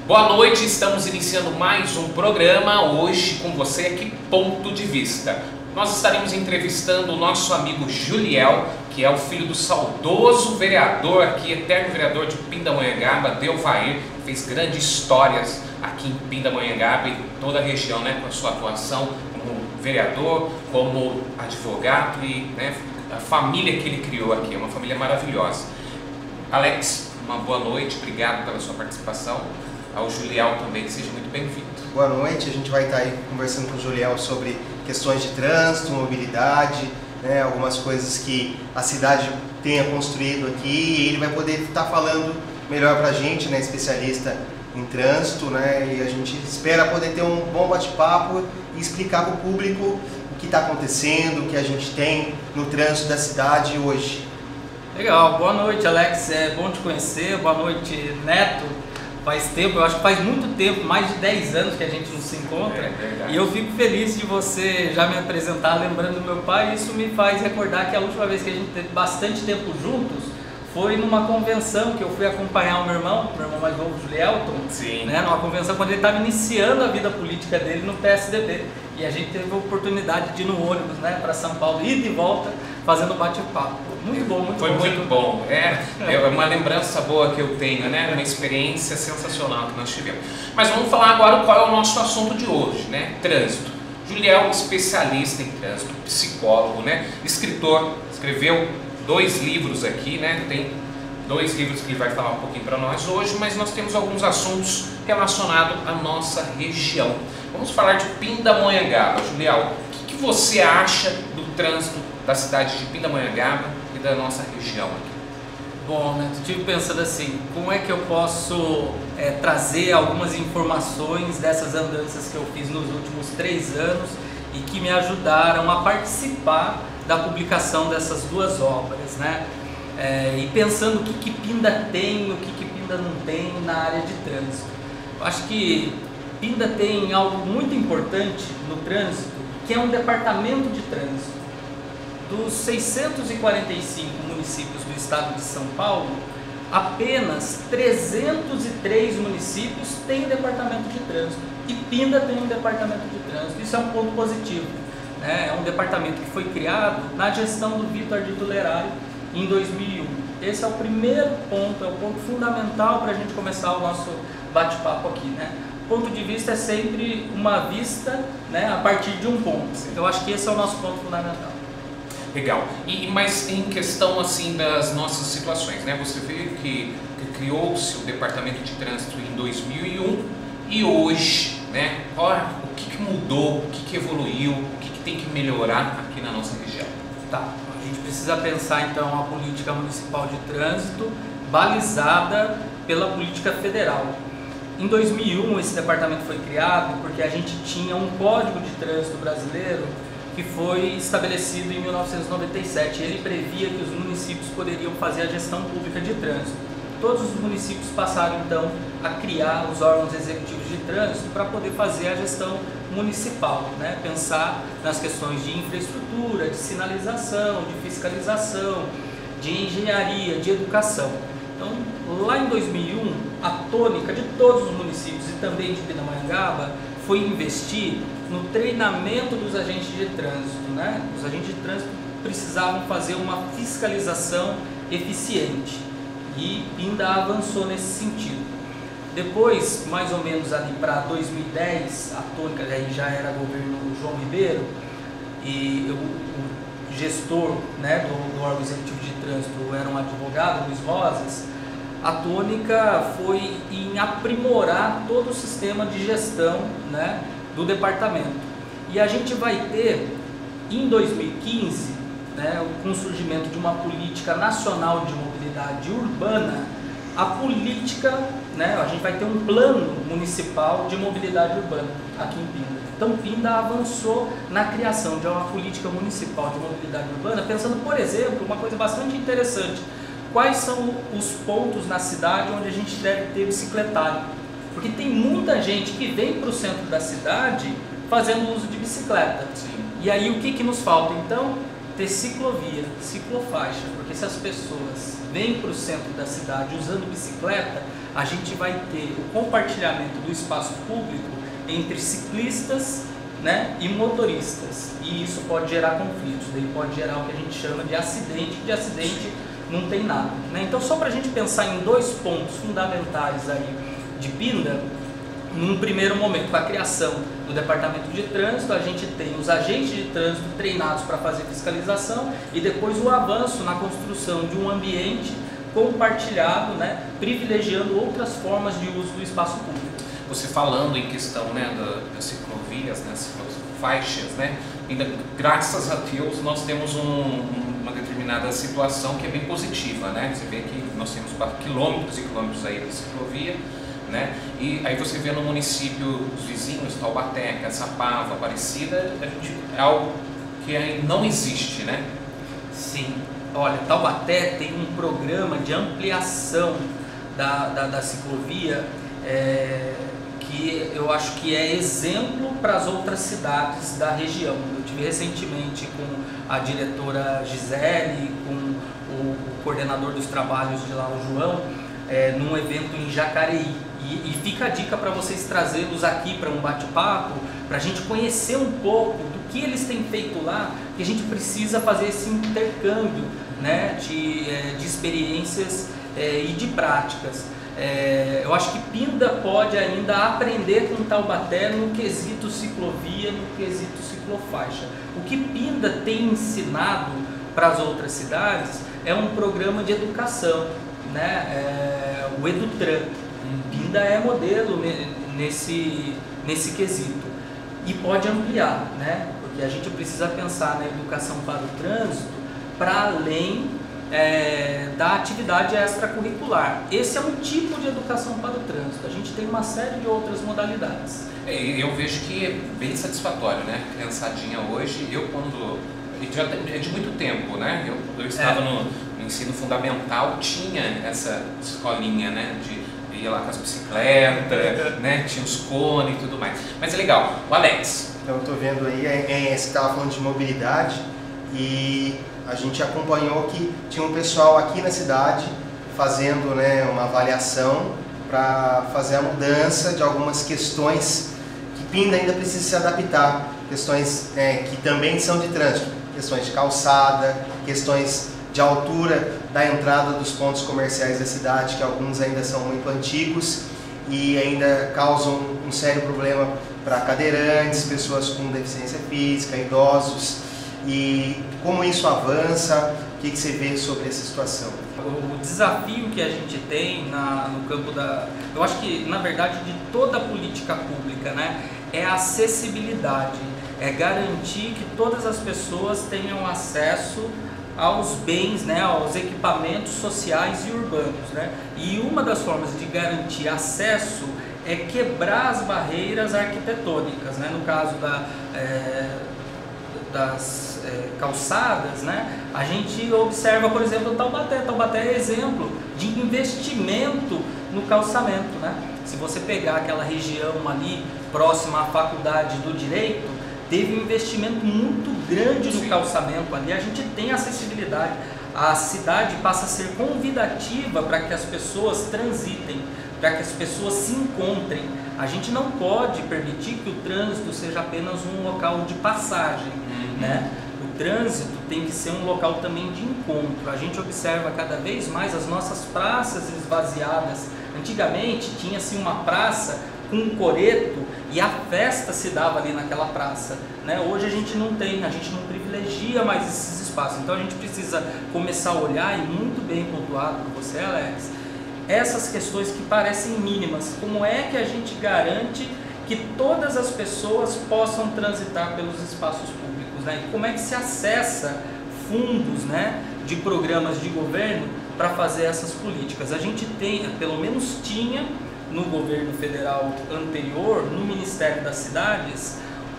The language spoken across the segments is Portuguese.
Boa noite, estamos iniciando mais um programa hoje com você aqui, Ponto de Vista. Nós estaremos entrevistando o nosso amigo Juliel, que é o filho do saudoso vereador aqui, eterno vereador de Pindamonhangaba, Delvair, fez grandes histórias aqui em Pindamonhangaba e toda a região, né, com a sua atuação como vereador, como advogado e a família que ele criou aqui, é uma família maravilhosa. Alex, uma boa noite, obrigado pela sua participação. Ao Juliel também, que seja muito bem-vindo. Boa noite, a gente vai estar aí conversando com o Juliel sobre questões de trânsito, mobilidade, algumas coisas que a cidade tenha construído aqui, e ele vai poder estar falando melhor pra gente, especialista em trânsito, e a gente espera poder ter um bom bate-papo e explicar para o público o que está acontecendo, o que a gente tem no trânsito da cidade hoje. Legal, boa noite, Alex, é bom te conhecer, boa noite, Neto. Faz tempo, eu acho que faz muito tempo, mais de 10 anos que a gente não se encontra, e eu fico feliz de você já me apresentar lembrando do meu pai, e isso me faz recordar que a última vez que a gente teve bastante tempo juntos foi numa convenção que eu fui acompanhar o meu irmão mais novo, Julielton. Sim. Numa convenção quando ele estava iniciando a vida política dele no PSDB, e a gente teve a oportunidade de ir no ônibus para São Paulo, ir de volta, fazendo bate-papo. Muito bom, muito bom. Foi muito bom. É uma lembrança boa que eu tenho, uma experiência sensacional que nós tivemos. Mas vamos falar agora qual é o nosso assunto de hoje, Trânsito. Juliel, especialista em trânsito, psicólogo, escritor, escreveu 2 livros aqui, tem 2 livros que ele vai falar um pouquinho para nós hoje, mas nós temos alguns assuntos relacionados à nossa região. Vamos falar de Pindamonhangaba. Juliel, o que você acha do trânsito da cidade de Pindamonhangaba e da nossa região aqui? Bom, eu estive pensando assim, como é que eu posso trazer algumas informações dessas andanças que eu fiz nos últimos 3 anos e que me ajudaram a participar da publicação dessas 2 obras, e pensando o que Pinda tem, o que Pinda não tem na área de trânsito. Eu acho que Pinda tem algo muito importante no trânsito, que é um departamento de trânsito. Dos 645 municípios do estado de São Paulo, apenas 303 municípios têm um departamento de trânsito, e Pinda tem um departamento de trânsito. Isso é um ponto positivo. É um departamento que foi criado na gestão do Vitor Ardito Lerai em 2001. Esse é o primeiro ponto, é o ponto fundamental para a gente começar o nosso bate-papo aqui. O ponto de vista é sempre uma vista a partir de um ponto. Eu acho que esse é o nosso ponto fundamental. Legal. Mas em questão assim das nossas situações, você vê que criou-se o departamento de trânsito em 2001 e hoje, o que mudou, o que evoluiu, o que tem que melhorar aqui na nossa região? Tá. A gente precisa pensar então a política municipal de trânsito balizada pela política federal. Em 2001 esse departamento foi criado porque a gente tinha um Código de Trânsito brasileiro que foi estabelecido em 1997. Ele previa que os municípios poderiam fazer a gestão pública de trânsito. Todos os municípios passaram então a criar os órgãos executivos de trânsito para poder fazer a gestão municipal, pensar nas questões de infraestrutura, de sinalização, de fiscalização, de engenharia, de educação. Então, lá em 2001, a tônica de todos os municípios e também de Pindamonhangaba foi investir no treinamento dos agentes de trânsito. Os agentes de trânsito precisavam fazer uma fiscalização eficiente e Pinda avançou nesse sentido. Depois, mais ou menos ali para 2010, a tônica aí já era governo João Ribeiro, e o gestor do órgão executivo de trânsito era um advogado, Luiz Rosas. A tônica foi em aprimorar todo o sistema de gestão do departamento. E a gente vai ter, em 2015, com o surgimento de uma política nacional de mobilidade urbana, a política, a gente vai ter um plano municipal de mobilidade urbana aqui em Pinda. Então Pinda avançou na criação de uma política municipal de mobilidade urbana, pensando, por exemplo, uma coisa bastante interessante: quais são os pontos na cidade onde a gente deve ter bicicletário? Porque tem muita gente que vem para o centro da cidade fazendo uso de bicicleta. Sim. E aí o que nos falta então? Ter ciclovia, ciclofaixa, porque se as pessoas vem para o centro da cidade usando bicicleta, a gente vai ter o compartilhamento do espaço público entre ciclistas, né, e motoristas, e isso pode gerar conflitos, daí pode gerar o que a gente chama de acidente não tem nada, né? Então, só para a gente pensar em 2 pontos fundamentais aí de Pinda, num primeiro momento, com a criação do Departamento de Trânsito, a gente tem os agentes de trânsito treinados para fazer fiscalização e depois o avanço na construção de um ambiente compartilhado, né, privilegiando outras formas de uso do espaço público. Você falando em questão, né, das ciclovias, né, ciclofaixas, né, ainda graças a Deus nós temos uma determinada situação que é bem positiva, né? Você vê que nós temos 4 quilômetros e quilômetros aí de ciclovia, né? E aí você vê no município os vizinhos, Taubaté, Caçapava, Aparecida, é algo que ainda não existe, né? Sim. Olha, Taubaté tem um programa de ampliação da ciclovia que eu acho que é exemplo para as outras cidades da região. Eu tive recentemente com a diretora Gisele, com o coordenador dos trabalhos de lá, o João, num evento em Jacareí. E fica a dica para vocês trazê-los aqui para um bate-papo, para a gente conhecer um pouco do que eles têm feito lá, que a gente precisa fazer esse intercâmbio, né, de experiências e de práticas. Eu acho que Pinda pode ainda aprender com Taubaté no quesito ciclovia, no quesito ciclofaixa. O que Pinda tem ensinado para as outras cidades é um programa de educação, né? O Edutran. Pinda é modelo nesse quesito e pode ampliar, né? Porque a gente precisa pensar na educação para o trânsito para além da atividade extracurricular. Esse é um tipo de educação para o trânsito. A gente tem uma série de outras modalidades. Eu vejo que é bem satisfatório, né? Criançadinha hoje, já é de muito tempo, né? Eu estava no ensino fundamental, tinha essa escolinha, né? Ia lá com as bicicletas, né? Tinha os cones e tudo mais. Mas é legal. O Alex. Então, eu estou vendo aí, você estava falando de mobilidade e a gente acompanhou que tinha um pessoal aqui na cidade fazendo, né, uma avaliação para fazer a mudança de algumas questões que Pinda ainda precisa se adaptar, questões que também são de trânsito, questões de calçada, questões de altura da entrada dos pontos comerciais da cidade, que alguns ainda são muito antigos e ainda causam um sério problema para cadeirantes, pessoas com deficiência física, idosos. E como isso avança, o que você vê sobre essa situação? O desafio que a gente tem no campo eu acho que, na verdade, de toda a política pública, né, é a acessibilidade, é garantir que todas as pessoas tenham acesso aos bens, né, aos equipamentos sociais e urbanos, né? E uma das formas de garantir acesso é quebrar as barreiras arquitetônicas, né? No caso das calçadas, né? A gente observa, por exemplo, Taubaté. Taubaté é exemplo de investimento no calçamento, né? Se você pegar aquela região ali próxima à Faculdade do Direito, teve um investimento muito grande no calçamento ali. A gente tem acessibilidade. A cidade passa a ser convidativa para que as pessoas transitem, para que as pessoas se encontrem. A gente não pode permitir que o trânsito seja apenas um local de passagem, né? O trânsito tem que ser um local também de encontro. A gente observa cada vez mais as nossas praças esvaziadas. Antigamente tinha-se uma praça com um coreto e a festa se dava ali naquela praça, né? Hoje a gente não tem, a gente não privilegia mais esses espaços. Então a gente precisa começar a olhar, e muito bem pontuado por você, Alex, essas questões que parecem mínimas. Como é que a gente garante que todas as pessoas possam transitar pelos espaços públicos, né? E como é que se acessa fundos, né, de programas de governo para fazer essas políticas? A gente tem, pelo menos tinha no governo federal anterior, no Ministério das Cidades,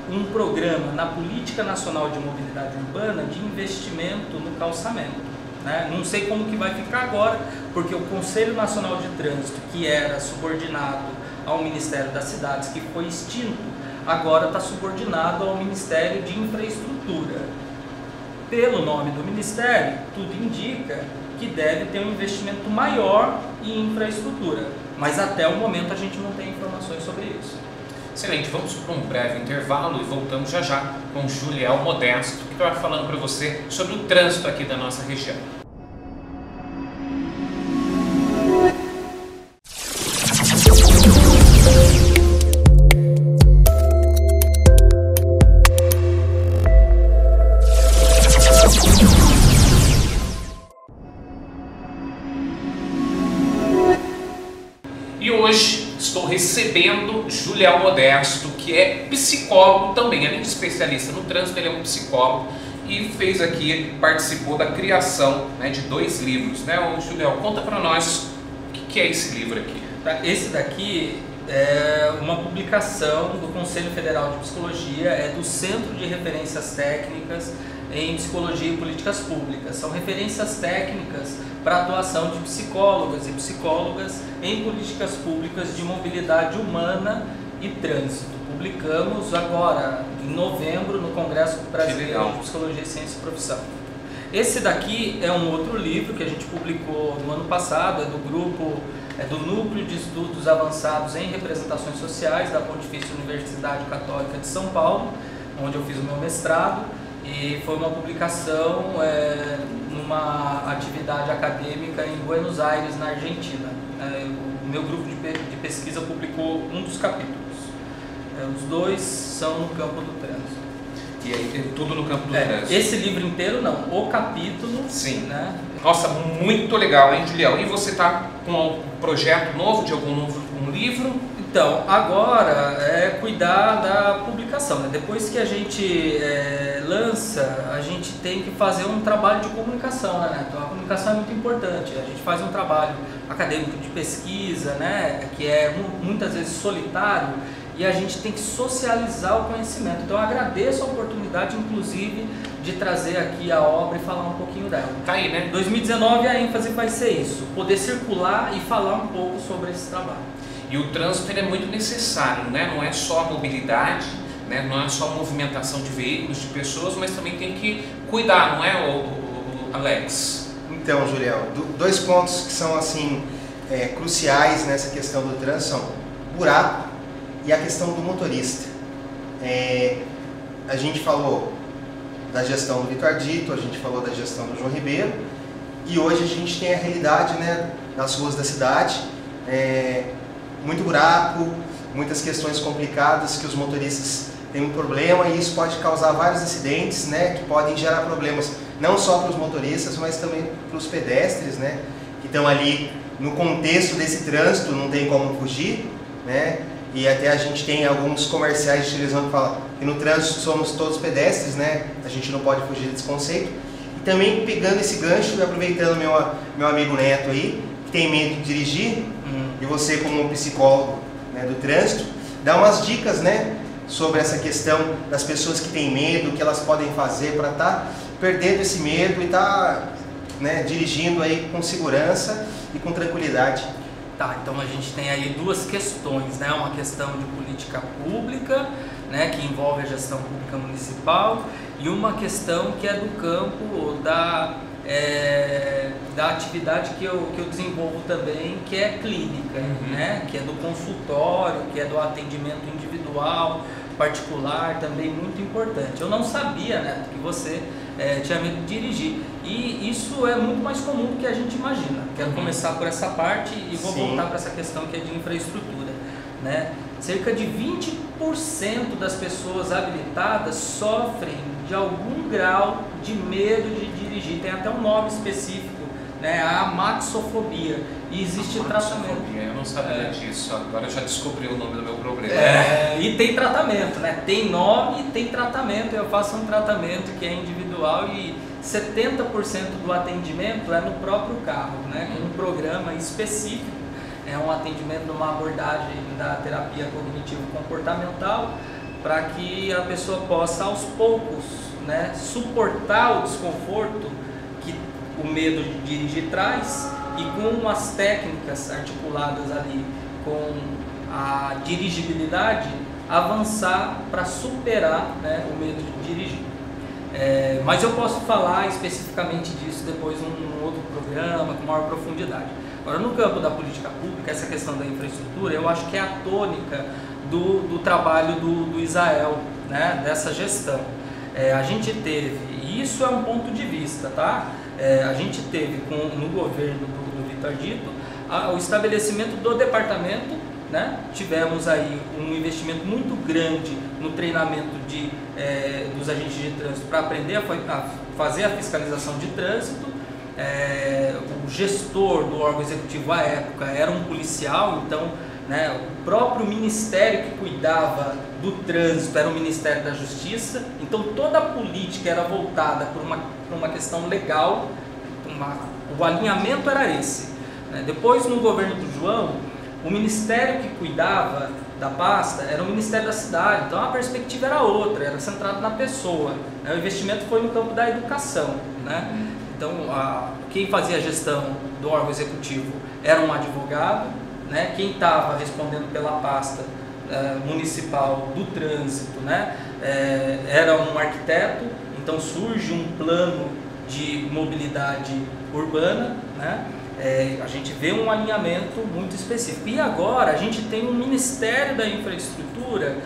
um programa na Política Nacional de Mobilidade Urbana de investimento no calçamento, né? Não sei como que vai ficar agora, porque o Conselho Nacional de Trânsito, que era subordinado ao Ministério das Cidades, que foi extinto, agora está subordinado ao Ministério de Infraestrutura. Pelo nome do Ministério, tudo indica que que deve ter um investimento maior em infraestrutura, mas até o momento a gente não tem informações sobre isso. Excelente, vamos para um breve intervalo e voltamos já já com Juliel Modesto, que vai falando para você sobre o trânsito aqui da nossa região. E hoje estou recebendo Juliel Modesto, que é psicólogo também, além de especialista no trânsito, ele é um psicólogo e participou da criação, né, de 2 livros, né? Ô, Juliel, conta para nós o que é esse livro aqui. Esse daqui é uma publicação do Conselho Federal de Psicologia, é do Centro de Referências Técnicas em Psicologia e Políticas Públicas. São referências técnicas para a atuação de psicólogas e psicólogas em políticas públicas de mobilidade humana e trânsito. Publicamos agora, em novembro, no Congresso Brasileiro de Psicologia, Ciência e Profissão. Esse daqui é um outro livro que a gente publicou no ano passado, é do Núcleo de Estudos Avançados em Representações Sociais da Pontifícia Universidade Católica de São Paulo, onde eu fiz o meu mestrado, e foi uma publicação numa atividade acadêmica em Buenos Aires, na Argentina. O meu grupo de pesquisa publicou um dos capítulos. Os 2 são no campo do trânsito. E aí tem tudo no campo do trânsito. Esse livro inteiro não, o capítulo. Sim. Né? Nossa, muito legal, hein, Juliel? E você está com um projeto novo de um livro? Então, agora é cuidar da publicação, né? Depois que a gente lança, a gente tem que fazer um trabalho de comunicação, né? Então, a comunicação é muito importante. A gente faz um trabalho acadêmico de pesquisa, né? Que é muitas vezes solitário, e a gente tem que socializar o conhecimento. Então, eu agradeço a oportunidade, inclusive, de trazer aqui a obra e falar um pouquinho dela. Tá aí, né? 2019 a ênfase vai ser isso, poder circular e falar um pouco sobre esse trabalho. E o trânsito ele é muito necessário, né? Não é só a mobilidade, né? Não é só a movimentação de veículos, de pessoas, mas também tem que cuidar, não é, o Alex? Então, Juliel, 2 pontos que são assim cruciais nessa questão do trânsito são o buraco e a questão do motorista. A gente falou da gestão do Vitor Ardito, a gente falou da gestão do João Ribeiro, e hoje a gente tem a realidade, né, nas ruas da cidade. Muito buraco, muitas questões complicadas que os motoristas têm um problema, e isso pode causar vários acidentes, né, que podem gerar problemas não só para os motoristas, mas também para os pedestres, né, que estão ali no contexto desse trânsito, não tem como fugir, né, e até a gente tem alguns comerciais de televisão que falam que no trânsito somos todos pedestres, né, a gente não pode fugir desse conceito. E também pegando esse gancho e aproveitando meu amigo Neto aí, que tem medo de dirigir, e você como psicólogo, né, do trânsito, dá umas dicas, né, sobre essa questão das pessoas que têm medo, o que elas podem fazer para estar perdendo esse medo e estar, né, dirigindo aí com segurança e com tranquilidade. Tá, então a gente tem aí 2 questões, né, uma questão de política pública, né, que envolve a gestão pública municipal, e uma questão que é do campo da atividade que eu desenvolvo também, que é clínica, né? Que é do consultório, que é do atendimento individual, particular, também muito importante. Eu não sabia, né, que você tinha medo de dirigir, e isso é muito mais comum do que a gente imagina. Quero começar por essa parte e vou voltar para essa questão que é de infraestrutura, né? Cerca de 20% das pessoas habilitadas sofrem de algum grau de medo de dirigir. Tem até um nome específico, né? A amaxofobia. E existe tratamento. Eu não sabia disso, agora eu já descobri o nome do meu problema. E tem tratamento, né? Tem nome e tem tratamento. Eu faço um tratamento que é individual, e 70% do atendimento é no próprio carro, né? Com um programa específico. É um atendimento numa abordagem da terapia cognitivo-comportamental, para que a pessoa possa aos poucos, né, suportar o desconforto que o medo de dirigir traz, e com as técnicas articuladas ali com a dirigibilidade, avançar para superar, né, o medo de dirigir. Mas eu posso falar especificamente disso depois num outro programa, com maior profundidade. Agora, no campo da política pública, essa questão da infraestrutura, eu acho que é a tônica do trabalho do Israel, né, dessa gestão. A gente teve, e isso é um ponto de vista, tá? A gente teve no governo do Vitor Dito o estabelecimento do departamento, né? Tivemos aí um investimento muito grande no treinamento dos agentes de trânsito para aprender a fazer a fiscalização de trânsito. O gestor do órgão executivo à época era um policial, então, né, o próprio ministério que cuidava do trânsito era o Ministério da Justiça, então toda a política era voltada por uma questão legal, o alinhamento era esse. Depois, no governo do João, o ministério que cuidava da pasta era o Ministério da Cidade, então a perspectiva era outra, era centrado na pessoa. O investimento foi no campo da educação, né? Então, quem fazia a gestão do órgão executivo era um advogado, né? Quem estava respondendo pela pasta municipal do trânsito, né? Era um arquiteto, então surge um plano de mobilidade urbana, né? A gente vê um alinhamento muito específico. E agora a gente tem um Ministério da Infraestrutura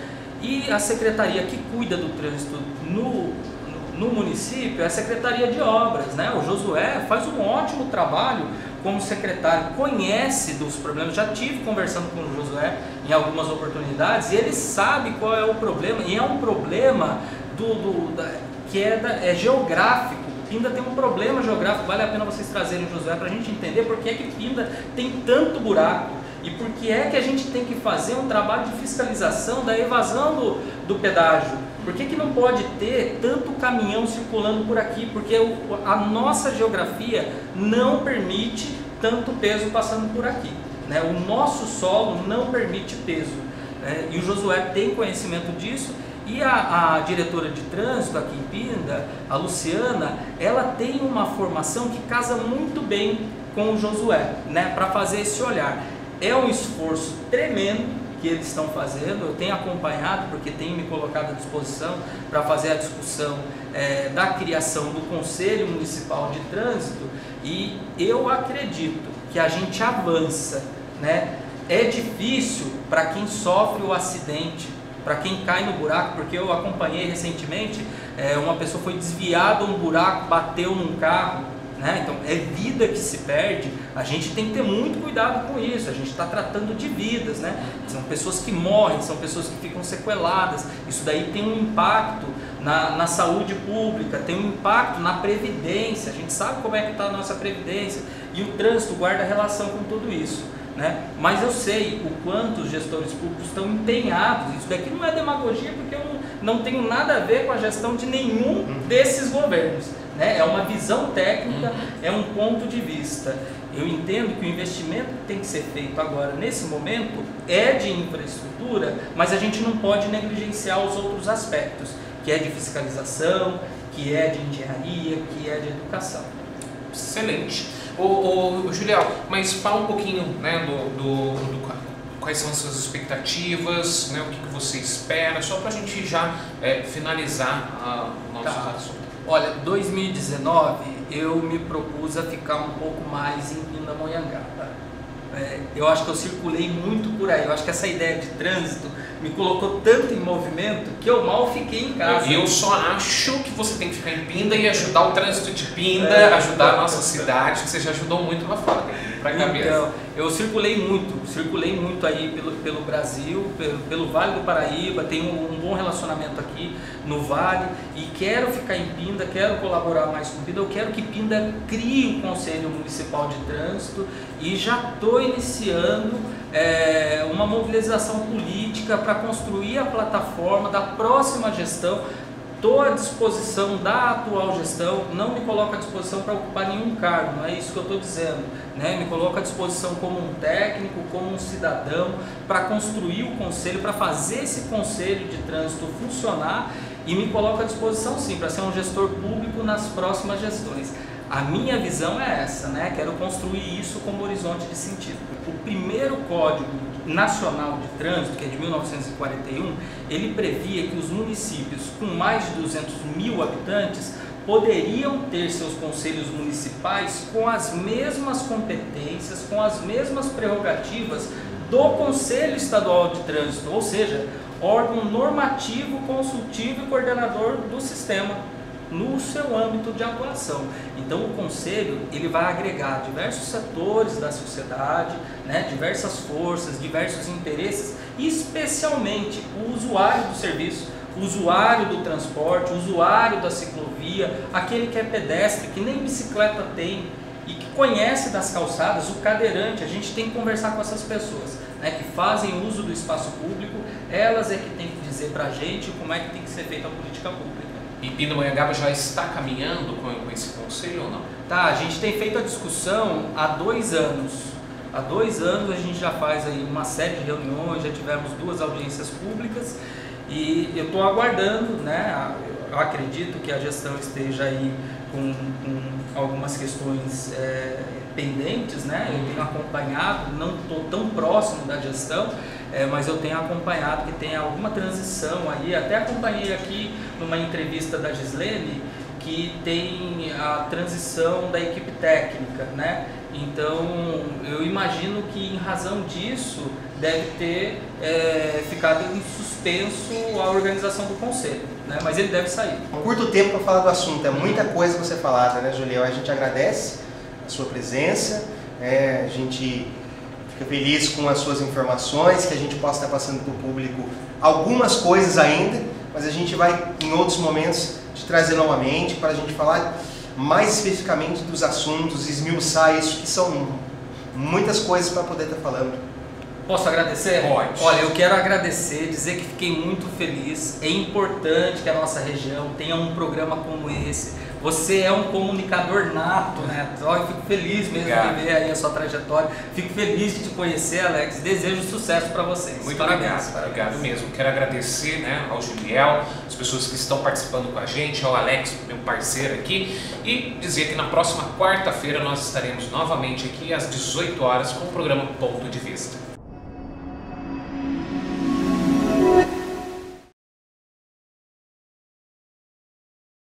e a secretaria que cuida do trânsito no município é a Secretaria de Obras, né? O Josué faz um ótimo trabalho como secretário, conhece dos problemas, já tive conversando com o Josué em algumas oportunidades e ele sabe qual é o problema, e é um problema que é geográfico. Pinda tem um problema geográfico, vale a pena vocês trazerem o Josué para a gente entender por que Pinda tem tanto buraco e por que é que a gente tem que fazer um trabalho de fiscalização da evasão do pedágio. Por que não pode ter tanto caminhão circulando por aqui? Porque a nossa geografia não permite tanto peso passando por aqui, né? O nosso solo não permite peso, né? E o Josué tem conhecimento disso. E a diretora de trânsito aqui em Pinda, a Luciana, ela tem uma formação que casa muito bem com o Josué, né, para fazer esse olhar. É um esforço tremendo que eles estão fazendo, eu tenho acompanhado porque tenho me colocado à disposição para fazer a discussão da criação do Conselho Municipal de Trânsito, e eu acredito que a gente avança, né? É difícil para quem sofre o acidente, para quem cai no buraco, porque eu acompanhei recentemente, uma pessoa foi desviada um buraco, bateu num carro, né? Então é vida que se perde. A gente tem que ter muito cuidado com isso, a gente está tratando de vidas, né? São pessoas que morrem, são pessoas que ficam sequeladas, isso daí tem um impacto na saúde pública, tem um impacto na previdência, a gente sabe como é que está a nossa previdência, e o trânsito guarda relação com tudo isso, né? Mas eu sei o quanto os gestores públicos estão empenhados. Isso daqui não é demagogia, porque eu não tenho nada a ver com a gestão de nenhum desses governos, né? É uma visão técnica, é um ponto de vista. Eu entendo que o investimento que tem que ser feito agora, nesse momento, é de infraestrutura, mas a gente não pode negligenciar os outros aspectos, que é de fiscalização, que é de engenharia, que é de educação. Excelente. Juliel, mas fala um pouquinho, né, quais são as suas expectativas, né, o que você espera, só para a gente já finalizar o nosso assunto. Olha, 2019 eu me propus a ficar um pouco mais em Pindamonhangaba. Eu acho que eu circulei muito por aí, eu acho que essa ideia de trânsito me colocou tanto em movimento que eu mal fiquei em casa. Eu só acho que você tem que ficar em Pinda e ajudar o trânsito de Pinda, ajudar a nossa cidade, que você já ajudou muito lá fora, pra cabeça. Então, eu circulei muito aí pelo Brasil, pelo Vale do Paraíba, tenho um bom relacionamento aqui no Vale e quero ficar em Pinda, quero colaborar mais com Pinda, eu quero que Pinda crie um Conselho Municipal de Trânsito e já estou iniciando uma mobilização política para construir a plataforma da próxima gestão. Estou à disposição da atual gestão, não me coloco à disposição para ocupar nenhum cargo, não é isso que eu estou dizendo, né? Me coloco à disposição como um técnico, como um cidadão, para construir o conselho, para fazer esse conselho de trânsito funcionar, e me coloco à disposição sim, para ser um gestor público nas próximas gestões. A minha visão é essa, né? Quero construir isso como horizonte de sentido. O primeiro Código Nacional de Trânsito, que é de 1941, ele previa que os municípios com mais de 200 mil habitantes poderiam ter seus conselhos municipais com as mesmas competências, com as mesmas prerrogativas do Conselho Estadual de Trânsito, ou seja, órgão normativo, consultivo e coordenador do sistema no seu âmbito de atuação. Então o Conselho ele vai agregar diversos setores da sociedade, né, diversas forças, diversos interesses, especialmente o usuário do serviço, o usuário do transporte, o usuário da ciclovia, aquele que é pedestre, que nem bicicleta tem e que conhece das calçadas, o cadeirante. A gente tem que conversar com essas pessoas, né, que fazem uso do espaço público, elas é que tem que dizer pra gente como é que tem que ser feita a política pública. E Pindamonhangaba já está caminhando com esse conselho ou não? Tá, a gente tem feito a discussão há 2 anos. Há 2 anos a gente já faz aí uma série de reuniões, já tivemos 2 audiências públicas e eu estou aguardando, né? Eu acredito que a gestão esteja aí com algumas questões pendentes, né? Eu tenho acompanhado, não estou tão próximo da gestão, mas eu tenho acompanhado que tem alguma transição aí. Até acompanhei aqui numa entrevista da Gislene que tem a transição da equipe técnica, né? Então eu imagino que em razão disso deve ter ficado em suspenso a organização do conselho, né? Mas ele deve sair. Um curto tempo para falar do assunto, é muita coisa para ser falada, né, Juliel? A gente agradece a sua presença, a gente fica feliz com as suas informações, que a gente possa estar passando para o público algumas coisas ainda, mas a gente vai em outros momentos te trazer novamente para a gente falar mais especificamente dos assuntos, esmiuçar isso, que são muitas coisas para poder estar falando. Posso agradecer? Pode. Olha, eu quero agradecer, dizer que fiquei muito feliz. É importante que a nossa região tenha um programa como esse. Você é um comunicador nato, né? Eu fico feliz mesmo de ver aí a sua trajetória. Fico feliz de te conhecer, Alex. Desejo sucesso para vocês. Muito parabéns. Obrigado mesmo. Quero agradecer, né, ao Juliel, as pessoas que estão participando com a gente, ao Alex, meu parceiro aqui, e dizer que na próxima quarta-feira nós estaremos novamente aqui às 18 horas com o programa Ponto de Vista.